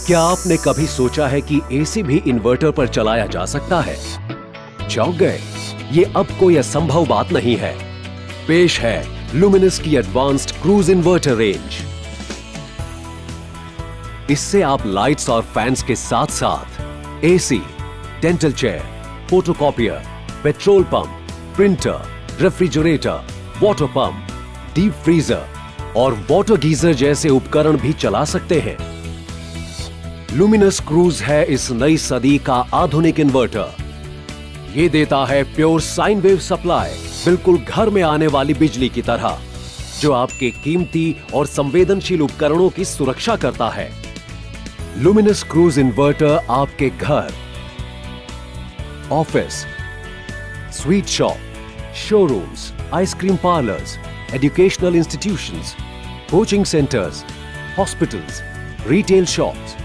क्या आपने कभी सोचा है कि एसी भी इन्वर्टर पर चलाया जा सकता है? चौंक गए? ये अब कोई असंभव बात नहीं है। पेश है लुमिनस की एडवांस्ड क्रूज इन्वर्टर रेंज। इससे आप लाइट्स और फैंस के साथ साथ AC, dental chair, photocopier, petrol pump, printer, refrigerator, water pump, deep freezer और वाटर गीजर जैसे उपकरण भी चला सकते हैं। लुमिनस क्रूज है इस नई सदी का आधुनिक इन्वर्टर। ये देता है प्योर साइन वेव सप्लाई, बिल्कुल घर में आने वाली बिजली की तरह, जो आपके कीमती और संवेदनशील उपकरणों की सुरक्षा करता है। लुमिनस क्रूज इन्वर्टर आपके घर, office, sweet shop, showrooms, ice cream parlours, educational institutions, coaching centres, hospitals, retail shops,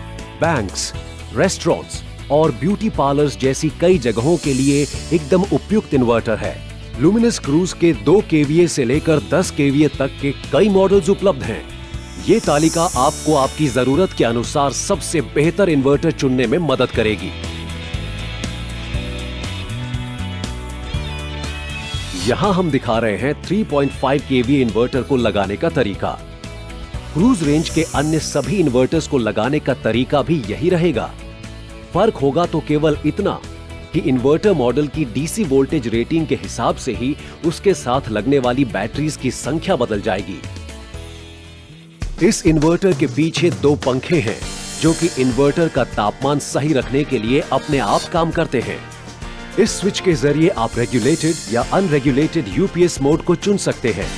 banks, restaurants और ब्यूटी पार्लर्स जैसी कई जगहों के लिए एकदम उपयुक्त इन्वर्टर है। लुमिनस क्रूज के 2 केवीए से लेकर 10 केवीए तक के कई मॉडल्स उपलब्ध हैं। ये तालिका आपको आपकी जरूरत के अनुसार सबसे बेहतर इन्वर्टर चुनने में मदद करेगी। यहां हम दिखा रहे हैं 3.5 केवीए इन्वर्टर को लगाने का तरीका। क्रूज रेंज के अन्य सभी इन्वर्टर्स को लगाने का तरीका भी यही रहेगा। फर्क होगा तो केवल इतना कि इन्वर्टर मॉडल की डीसी वोल्टेज रेटिंग के हिसाब से ही उसके साथ लगने वाली बैटरीज की संख्या बदल जाएगी। इस इन्वर्टर के पीछे 2 पंखे हैं जो कि इन्वर्टर का तापमान सही रखने के लिए अपने आप काम करते हैं। इस स्विच के जरिए आप रेगुलेटेड या अनरेगुलेटेड यूपीएस मोड को चुन सकते हैं।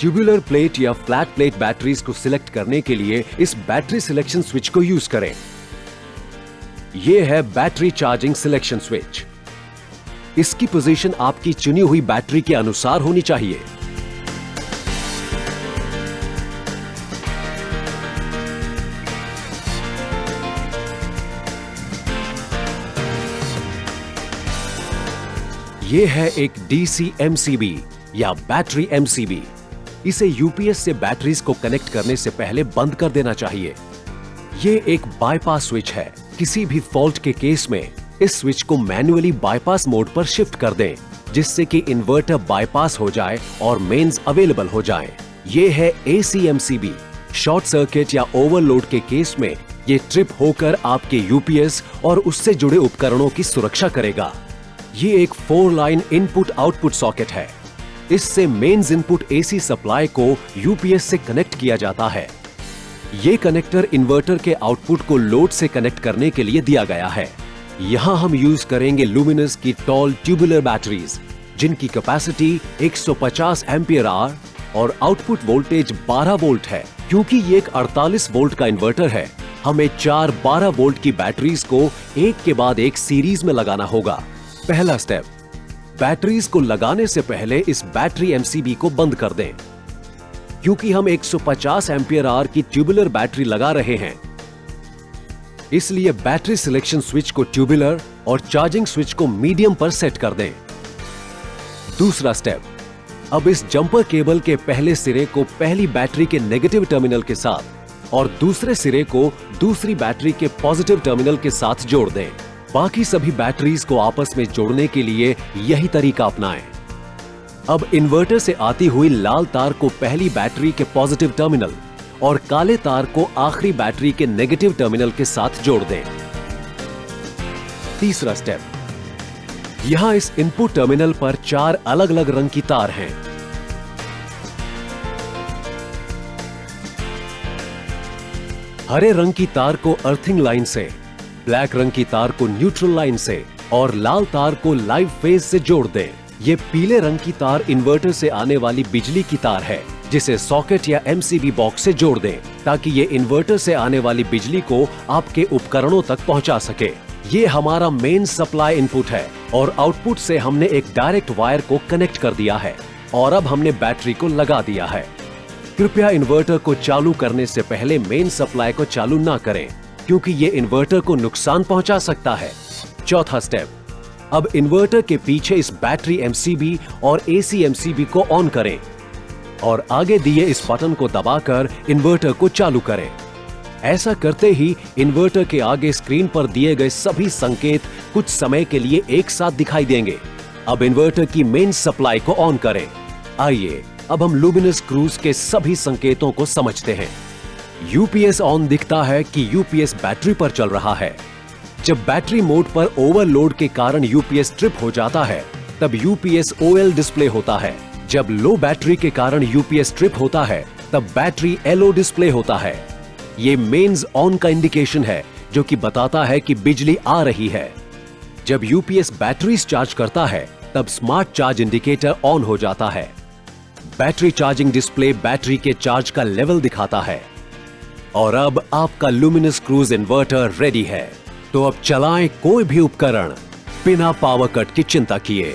ट्यूबुलर प्लेट या फ्लैट प्लेट बैटरीज को सिलेक्ट करने के लिए इस बैटरी सिलेक्शन स्विच को यूज करें। यह है बैटरी चार्जिंग सिलेक्शन स्विच। इसकी पोजीशन आपकी चुनी हुई बैटरी के अनुसार होनी चाहिए। यह है एक डीसी एमसीबी या बैटरी एमसीबी। इसे यूपीएस से बैटरीज को कनेक्ट करने से पहले बंद कर देना चाहिए। यह एक बाईपास स्विच है। किसी भी फॉल्ट के केस में इस स्विच को मैन्युअली बाईपास मोड पर शिफ्ट कर दें, जिससे कि इन्वर्टर बाईपास हो जाए और मेंस अवेलेबल हो जाएं। यह है एसीएमसीबी। शॉर्ट सर्किट या ओवरलोड के केस में यह ट्रिप होकर आपके यूपीएस और उससे जुड़े उपकरणों की सुरक्षा करेगा। यह एक 4 लाइन इनपुट आउटपुट सॉकेट है। इससे मेंस इनपुट एसी सप्लाई को यूपीएस से कनेक्ट किया जाता है। ये कनेक्टर इन्वर्टर के आउटपुट को लोड से कनेक्ट करने के लिए दिया गया है। यहां हम यूज करेंगे लुमिनस की टॉल ट्यूबुलर बैटरीज, जिनकी कैपेसिटी 150 एम्पियर आवर और आउटपुट वोल्टेज 12 वोल्ट है। क्योंकि ये एक 48 वोल्ट का इन्वर्टर है, हमें 4 12 वोल्ट की बैटरीज को एक के बाद एक सीरीज में लगाना होगा। पहला स्टेप, बैटरीज को लगाने से पहले इस बैटरी एमसीबी को बंद कर दें। क्योंकि हम 150 एम्पियर आवर की ट्यूबुलर बैटरी लगा रहे हैं, इसलिए बैटरी सिलेक्शन स्विच को ट्यूबुलर और चार्जिंग स्विच को मीडियम पर सेट कर दें। दूसरा स्टेप, अब इस जंपर केबल के पहले सिरे को पहली बैटरी के नेगेटिव टर्मिनल के साथ और दूसरे सिरे को दूसरी बैटरी के पॉजिटिव टर्मिनल के साथ जोड़ दें। बाकी सभी बैटरीज को आपस में जोड़ने के लिए यही तरीका अपनाएं। अब इन्वर्टर से आती हुई लाल तार को पहली बैटरी के पॉजिटिव टर्मिनल और काले तार को आखिरी बैटरी के नेगेटिव टर्मिनल के साथ जोड़ दें। तीसरा स्टेप, यहां इस इनपुट टर्मिनल पर 4 अलग अलग रंग की तार हैं। हरे रंग की तार को अर्थिंग लाइन से, ब्लैक रंग की तार को न्यूट्रल लाइन से और लाल तार को लाइव फेज से जोड़ दें। ये पीले रंग की तार इन्वर्टर से आने वाली बिजली की तार है, जिसे सॉकेट या एमसीबी बॉक्स से जोड़ दें, ताकि ये इन्वर्टर से आने वाली बिजली को आपके उपकरणों तक पहुंचा सके। ये हमारा मेन सप्लाई इनपुट है और आउटपुट से हमने एक डायरेक्ट वायर को कनेक्ट कर दिया है और अब हमने बैटरी को लगा दिया है। कृपया इन्वर्टर को चालू करने से पहले मेन सप्लाई को चालू ना करें, क्योंकि ये इन्वर्टर को नुकसान पहुंचा सकता है। चौथा स्टेप, अब इन्वर्टर के पीछे इस बैटरी एमसीबी और एसी एमसीबी को ऑन करें। और आगे दिए इस बटन को दबाकर इन्वर्टर को चालू करें। ऐसा करते ही इन्वर्टर के आगे स्क्रीन पर दिए गए सभी संकेत कुछ समय के लिए एक साथ दिखाई देंगे। अब इन्वर्टर की मेन सप्लाई को ऑन करें। आइए अब हम लुमिनस क्रूज के सभी संकेतों को समझते हैं। यूपीएस ऑन दिखता है कि यूपीएस बैटरी पर चल रहा है। जब बैटरी मोड पर ओवरलोड के कारण यूपीएस ट्रिप हो जाता है तब यूपीएस ओएल डिस्प्ले होता है। जब लो बैटरी के कारण यूपीएस ट्रिप होता है तब बैटरी एलओ डिस्प्ले होता है। ये मेंस ऑन का इंडिकेशन है जो कि बताता है कि बिजली आ रही है। जब यूपीएस बैटरीज चार्ज करता है तब स्मार्ट चार्ज इंडिकेटर ऑन हो जाता है। बैटरी चार्जिंग डिस्प्ले बैटरी के चार्ज का लेवल दिखाता है। और अब आपका लुमिनस क्रूज इन्वर्टर रेडी है। तो अब चलाएं कोई भी उपकरण बिना पावर कट की चिंता किए।